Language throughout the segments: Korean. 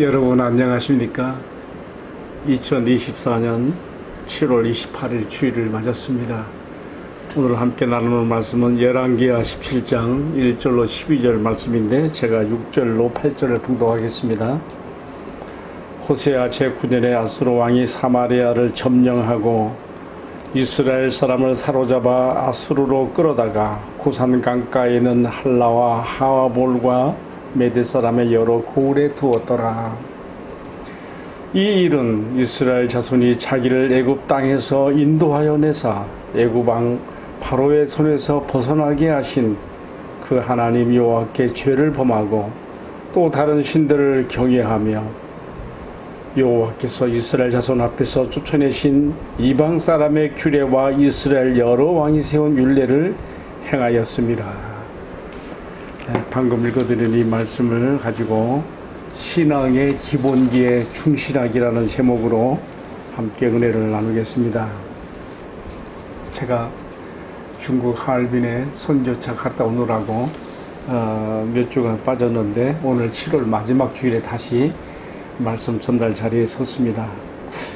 여러분 안녕하십니까? 2024년 7월 28일 주일을 맞았습니다. 오늘 함께 나누는 말씀은 열왕기하 17장 1절로 12절 말씀인데 제가 6절로 8절을 봉독하겠습니다. 호세아 제9년에 아수르 왕이 사마리아를 점령하고 이스라엘 사람을 사로잡아 아수르로 끌어다가 고산 강가에 있는 할라와 하볼과 메대 사람의 여러 고을에 두었더라. 이 일은 이스라엘 자손이 자기를 애굽 땅에서 인도하여 내사 애굽 왕 바로의 손에서 벗어나게 하신 그 하나님 여호와께 죄를 범하고 또 다른 신들을 경외하며 여호와께서 이스라엘 자손 앞에서 쫓아내신 이방 사람의 규례와 이스라엘 여러 왕이 세운 율례를 행하였습니다. 방금 읽어드린 이 말씀을 가지고 신앙의 기본기에 충실하기라는 제목으로 함께 은혜를 나누겠습니다. 제가 중국 하얼빈에 선교차 갔다 오느라고 몇 주간 빠졌는데 오늘 7월 마지막 주일에 다시 말씀 전달 자리에 섰습니다.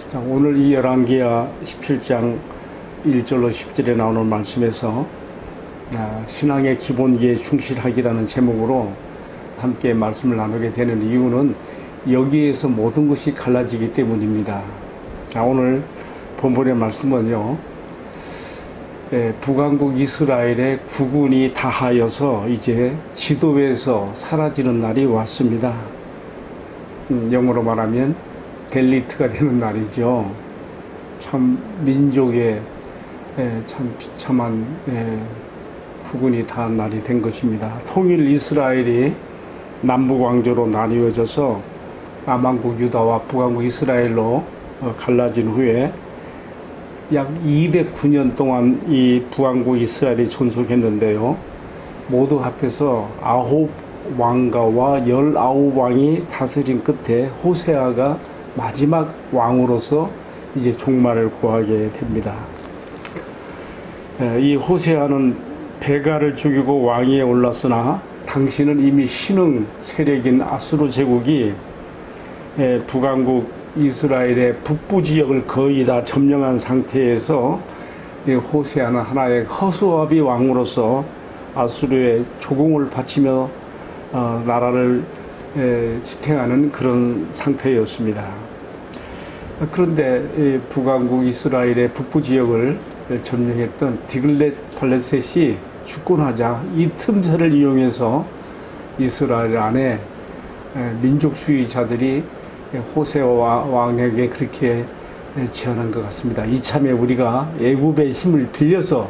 자, 오늘 이 열왕기하 17장 1절로 10절에 나오는 말씀에서 신앙의 기본기에 충실하기라는 제목으로 함께 말씀을 나누게 되는 이유는 여기에서 모든 것이 갈라지기 때문입니다. 자, 오늘 본문의 말씀은요, 북왕국 이스라엘의 국군이 다하여서 이제 지도에서 사라지는 날이 왔습니다. 영어로 말하면 델리트가 되는 날이죠. 참 민족의 참 비참한 국군이 다한 날이 된 것입니다. 통일 이스라엘이 남북 왕조로 나뉘어져서 남왕국 유다와 북왕국 이스라엘로 갈라진 후에 약 209년 동안 이 북왕국 이스라엘이 존속했는데요. 모두 합해서 9왕가와 19왕이 다스린 끝에 호세아가 마지막 왕으로서 이제 종말을 구하게 됩니다. 이 호세아는 베가를 죽이고 왕위에 올랐으나 당시는 이미 신흥 세력인 아수르 제국이 북왕국 이스라엘의 북부 지역을 거의 다 점령한 상태에서 호세아는 하나의 허수아비 왕으로서 아수르에 조공을 바치며 나라를 지탱하는 그런 상태였습니다. 그런데 북왕국 이스라엘의 북부 지역을 점령했던 디글렛 발레셋이 주권하자 이 틈새를 이용해서 이스라엘 안에 민족주의자들이 호세아 왕에게 그렇게 제안한 것 같습니다. 이참에 우리가 애굽의 힘을 빌려서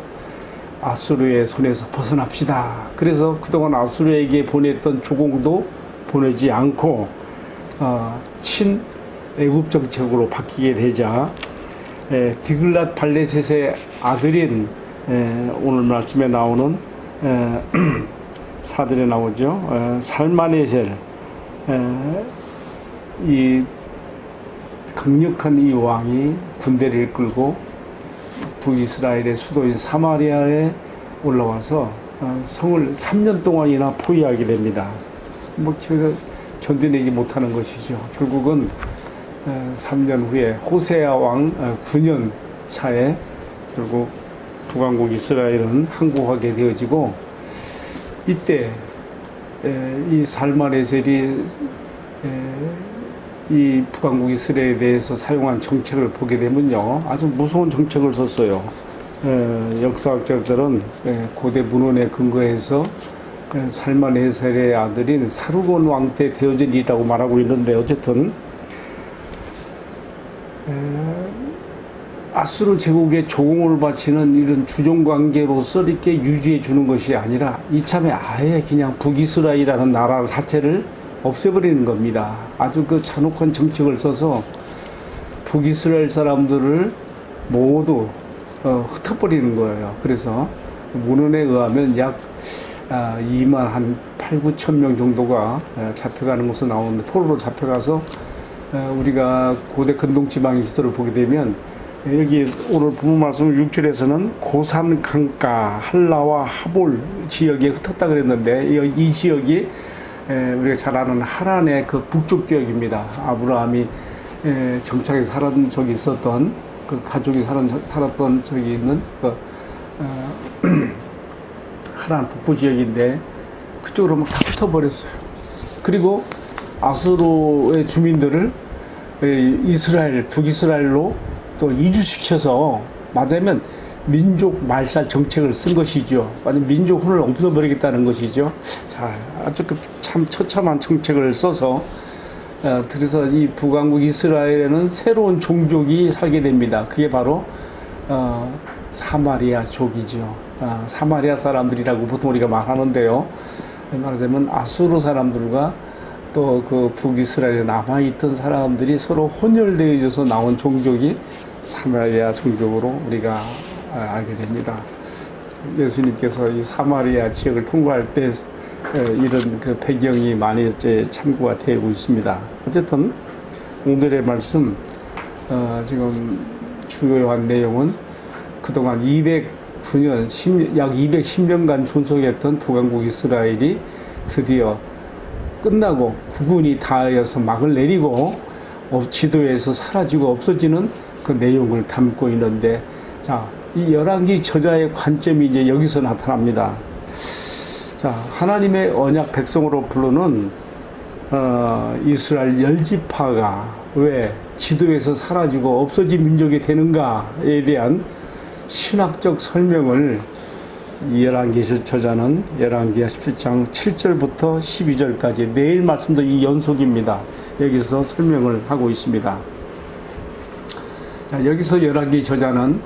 아수르의 손에서 벗어납시다. 그래서 그동안 아수르에게 보냈던 조공도 보내지 않고 친 애굽 정책으로 바뀌게 되자 디글랏 발레셋의 아들인 오늘 말씀에 나오는 사들에 나오죠. 살마네셀, 이 강력한 이 왕이 군대를 이끌고 북이스라엘의 수도인 사마리아에 올라와서 성을 3년 동안이나 포위하게 됩니다. 뭐 제가 견뎌내지 못하는 것이죠. 결국은 3년 후에 호세아 왕 9년 차에 결국 북왕국 이스라엘은 항복하게 되어지고, 이때 이 살마네셀이 이 북왕국 이스라엘에 대해서 사용한 정책을 보게 되면요, 아주 무서운 정책을 썼어요. 역사학자들은 고대 문헌에 근거해서 살마네셀의 아들인 사르곤 왕 때 되어진 일이라고 말하고 있는데, 어쨌든 아수르 제국의 조공을 바치는 이런 주종관계로서 이렇게 유지해 주는 것이 아니라 이참에 아예 그냥 북이스라엘이라는 나라 자체를 없애버리는 겁니다. 아주 그 잔혹한 정책을 써서 북이스라엘 사람들을 모두 흩어버리는 거예요. 그래서 문헌에 의하면 약 2만 한 8, 9천 명 정도가 잡혀가는 것으로 나오는데, 포로로 잡혀가서 우리가 고대 근동지방의 시도를 보게 되면 여기 오늘 본문 말씀 6절에서는 고산 강가 할라와 하볼 지역에 흩었다 그랬는데, 이 지역이 우리가 잘 아는 하란의 그 북쪽 지역입니다. 아브라함이 정착해서 살았던 적이 있었던 그 가족이 살았던 적이 있는 그 하란 북부 지역인데 그쪽으로 막 다 붙어버렸어요. 그리고 아수르의 주민들을 이스라엘, 북이스라엘로 또 이주시켜서 말하자면 민족 말살 정책을 쓴 것이죠. 완전 민족혼을 없애버리겠다는 것이죠. 자, 아주 참 처참한 정책을 써서 그래서 이 북왕국 이스라엘에는 새로운 종족이 살게 됩니다. 그게 바로 사마리아족이죠. 사마리아 사람들이라고 보통 우리가 말하는데요. 말하자면 아수르 사람들과 또 그 북이스라엘에 남아있던 사람들이 서로 혼혈되어 있어서 나온 종족이 사마리아 종족으로 우리가 알게 됩니다. 예수님께서 이 사마리아 지역을 통과할 때 이런 그 배경이 많이 이제 참고가 되고 있습니다. 어쨌든 오늘의 말씀 지금 중요한 내용은 그동안 209년 약 210년간 존속했던 북왕국 이스라엘이 드디어 끝나고 국운이 닿아서 막을 내리고 지도에서 사라지고 없어지는 그 내용을 담고 있는데, 자, 이 열왕기 저자의 관점이 이제 여기서 나타납니다. 자, 하나님의 언약 백성으로 부르는 이스라엘 열지파가 왜 지도에서 사라지고 없어진 민족이 되는가에 대한 신학적 설명을 열왕기 저자는 열왕기하 17장 7절부터 12절까지 내일 말씀도 이 연속입니다. 여기서 설명을 하고 있습니다. 자, 여기서 열왕기 저자는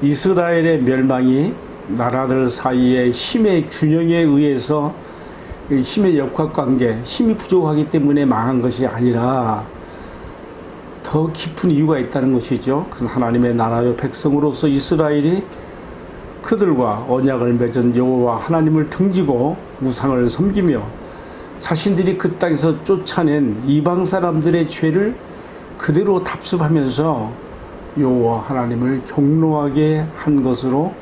이스라엘의 멸망이 나라들 사이의 힘의 균형에 의해서 힘의 역학관계, 힘이 부족하기 때문에 망한 것이 아니라 더 깊은 이유가 있다는 것이죠. 그래서 하나님의 나라의 백성으로서 이스라엘이 그들과 언약을 맺은 여호와 하나님을 등지고 우상을 섬기며 자신들이 그 땅에서 쫓아낸 이방 사람들의 죄를 그대로 답습하면서 여호와 하나님을 경노하게 한 것으로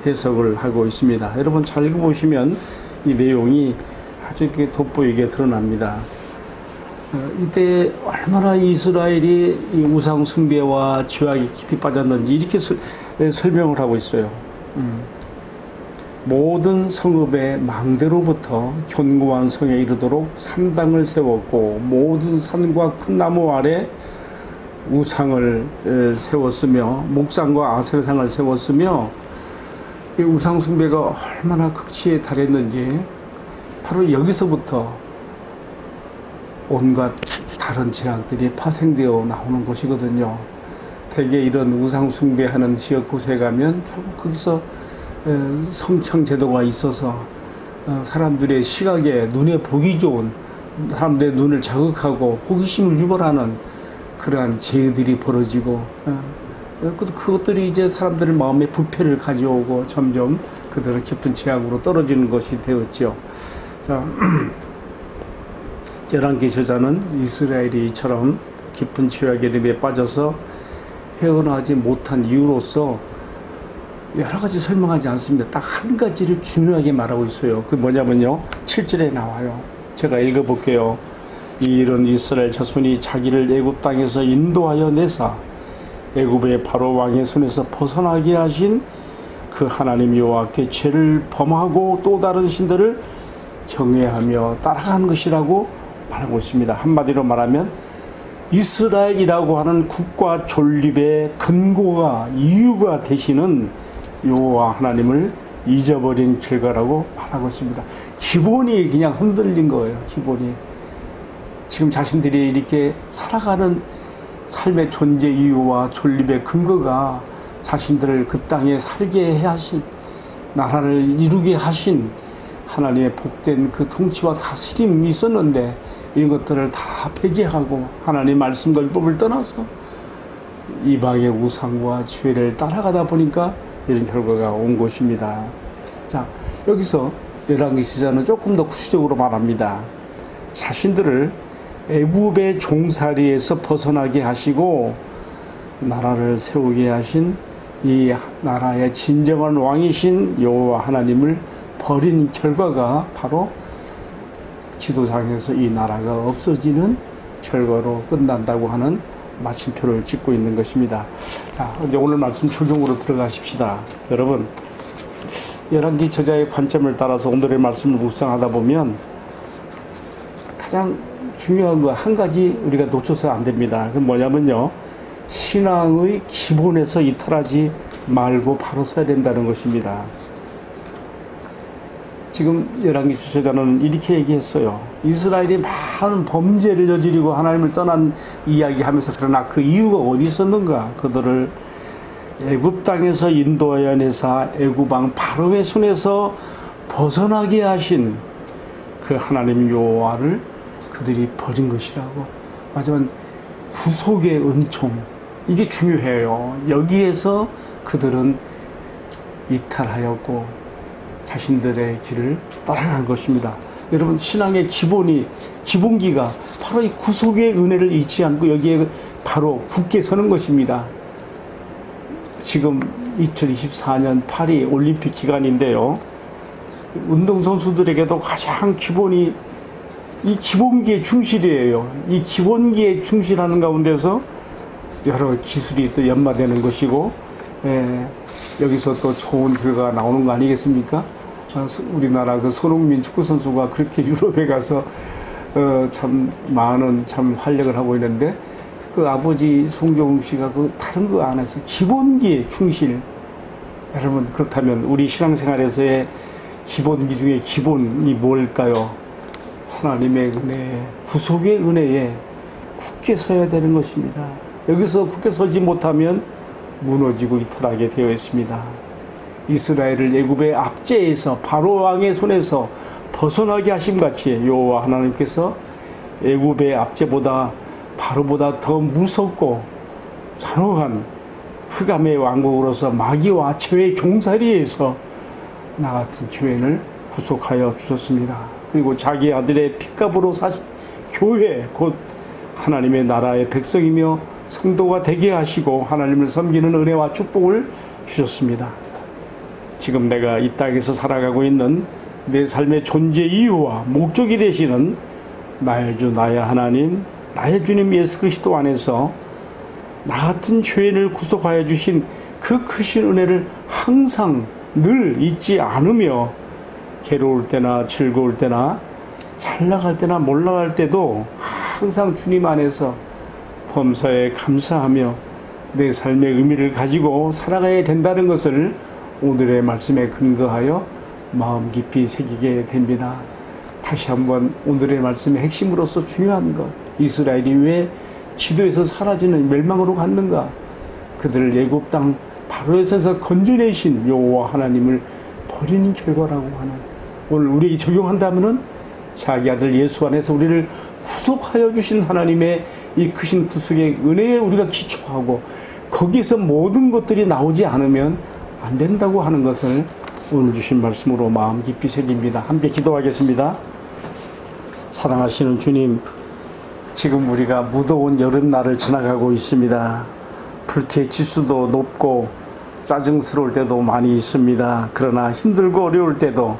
해석을 하고 있습니다. 여러분 잘 읽어보시면 이 내용이 아주 이렇게 돋보이게 드러납니다. 이때 얼마나 이스라엘이 이 우상 숭배와 죄악에 깊이 빠졌는지 이렇게 설명을 하고 있어요. 모든 성읍의 망대로부터 견고한 성에 이르도록 산당을 세웠고 모든 산과 큰 나무 아래 우상을 세웠으며 목상과 아세라상을 세웠으며 이 우상 숭배가 얼마나 극치에 달했는지 바로 여기서부터 온갖 다른 죄악들이 파생되어 나오는 것이거든요. 대개 이런 우상 숭배하는 지역 곳에 가면 결국 거기서 성창 제도가 있어서 사람들의 시각에 눈에 보기 좋은 사람들의 눈을 자극하고 호기심을 유발하는 그러한 죄들이 벌어지고 그것들이 이제 사람들의 마음에 부패를 가져오고 점점 그들은 깊은 죄악으로 떨어지는 것이 되었죠. 자, 열왕기 저자는 이스라엘이 이처럼 깊은 죄악의 늪에 빠져서 헤어나지 못한 이유로서 여러 가지 설명하지 않습니다. 딱 한 가지를 중요하게 말하고 있어요. 그게 뭐냐면요, 7절에 나와요. 제가 읽어볼게요. 이런 이스라엘 자손이 자기를 애굽 땅에서 인도하여 내사 애굽의 바로 왕의 손에서 벗어나게 하신 그 하나님 여호와께 죄를 범하고 또 다른 신들을 경외하며 따라가는 것이라고 말하고 있습니다. 한마디로 말하면 이스라엘이라고 하는 국가 존립의 근거가 이유가 되시는 여호와 하나님을 잊어버린 결과라고 말하고 있습니다. 기본이 그냥 흔들린 거예요. 기본이. 지금 자신들이 이렇게 살아가는 삶의 존재 이유와 존립의 근거가 자신들을 그 땅에 살게 하신, 나라를 이루게 하신 하나님의 복된 그 통치와 다스림이 있었는데 이런 것들을 다 배제하고 하나님의 말씀과 율법을 떠나서 이방의 우상과 죄를 따라가다 보니까 이런 결과가 온 것입니다. 자, 여기서 열왕기 저자는 조금 더 구체적으로 말합니다. 자신들을 애굽의 종살이에서 벗어나게 하시고 나라를 세우게 하신 이 나라의 진정한 왕이신 여호와 하나님을 버린 결과가 바로 지도상에서 이 나라가 없어지는 결과로 끝난다고 하는 마침표를 찍고 있는 것입니다. 자, 이제 오늘 말씀 적용으로 들어가십시다. 여러분, 열왕기 저자의 관점을 따라서 오늘의 말씀을 묵상하다 보면 가장 중요한 거 한 가지 우리가 놓쳐서 안 됩니다. 그건 뭐냐면요, 신앙의 기본에서 이탈하지 말고 바로 서야 된다는 것입니다. 지금 열왕기 저자는 이렇게 얘기했어요. 이스라엘이 많은 범죄를 저지르고 하나님을 떠난 이야기하면서, 그러나 그 이유가 어디 있었는가? 그들을 애굽 땅에서 인도하여 내사 애굽 왕 바로의 손에서 벗어나게 하신 그 하나님 여호와를 그들이 버린 것이라고. 마지막 구속의 은총, 이게 중요해요. 여기에서 그들은 이탈하였고 자신들의 길을 떠나간 것입니다. 여러분, 신앙의 기본기가 바로 이 구속의 은혜를 잊지 않고 여기에 바로 굳게 서는 것입니다. 지금 2024년 파리 올림픽 기간인데요, 운동선수들에게도 가장 기본이 이 기본기에 충실이에요. 이 기본기에 충실하는 가운데서 여러 기술이 또 연마되는 것이고, 여기서 또 좋은 결과가 나오는 거 아니겠습니까? 우리나라 그 손흥민 축구선수가 그렇게 유럽에 가서 참 많은 참 활약을 하고 있는데, 그 아버지 송종웅 씨가 그 다른 거 안 해서 기본기에 충실. 여러분, 그렇다면 우리 신앙생활에서의 기본기 중에 기본이 뭘까요? 하나님의 은혜, 구속의 은혜에 굳게 서야 되는 것입니다. 여기서 굳게 서지 못하면 무너지고 이탈하게 되어 있습니다. 이스라엘을 애굽의 압제에서 바로 왕의 손에서 벗어나게 하심같이 여호와 하나님께서 애굽의 압제보다 바로보다 더 무섭고 잔혹한 흑암의 왕국으로서 마귀와 죄의 종살이에서 나 같은 죄인을 구속하여 주셨습니다. 그리고 자기 아들의 핏값으로 사신 교회, 곧 하나님의 나라의 백성이며 성도가 되게 하시고 하나님을 섬기는 은혜와 축복을 주셨습니다. 지금 내가 이 땅에서 살아가고 있는 내 삶의 존재 이유와 목적이 되시는 나의 주 나의 하나님, 나의 주님 예수 그리스도 안에서 나 같은 죄인을 구속하여 주신 그 크신 은혜를 항상 늘 잊지 않으며, 괴로울 때나 즐거울 때나 잘 나갈 때나 못 나갈 때도 항상 주님 안에서 범사에 감사하며 내 삶의 의미를 가지고 살아가야 된다는 것을 오늘의 말씀에 근거하여 마음 깊이 새기게 됩니다. 다시 한번 오늘의 말씀의 핵심으로서 중요한 것, 이스라엘이 왜 지도에서 사라지는 멸망으로 갔는가? 그들을 애굽 땅 바로의 손에서 건져내신 여호와 하나님을 버리는 결과라고 하는, 오늘 우리에게 적용한다면은 자기 아들 예수 안에서 우리를 구속하여 주신 하나님의 이 크신 구속의 은혜에 우리가 기초하고 거기서 모든 것들이 나오지 않으면 안 된다고 하는 것을 오늘 주신 말씀으로 마음 깊이 새깁니다. 함께 기도하겠습니다. 사랑하시는 주님, 지금 우리가 무더운 여름날을 지나가고 있습니다. 불쾌 지수도 높고 짜증스러울 때도 많이 있습니다. 그러나 힘들고 어려울 때도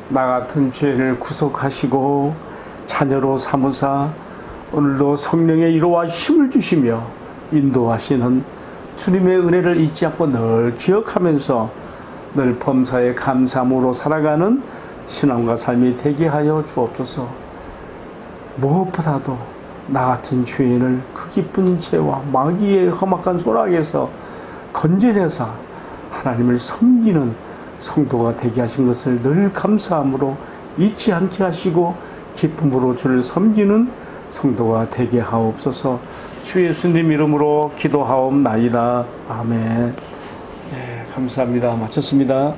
나 같은 죄인을 구속하시고 자녀로 삼으사 오늘도 성령의 위로와 힘을 주시며 인도하시는 주님의 은혜를 잊지 않고 늘 기억하면서 늘 범사에 감사함으로 살아가는 신앙과 삶이 되게 하여 주옵소서. 무엇보다도 나 같은 죄인을 그 깊은 죄와 마귀의 험악한 소락에서 건져내사 하나님을 섬기는 성도가 되게 하신 것을 늘 감사함으로 잊지 않게 하시고 기쁨으로 주를 섬기는 성도가 되게 하옵소서. 주 예수님 이름으로 기도하옵나이다. 아멘. 네, 감사합니다. 마쳤습니다.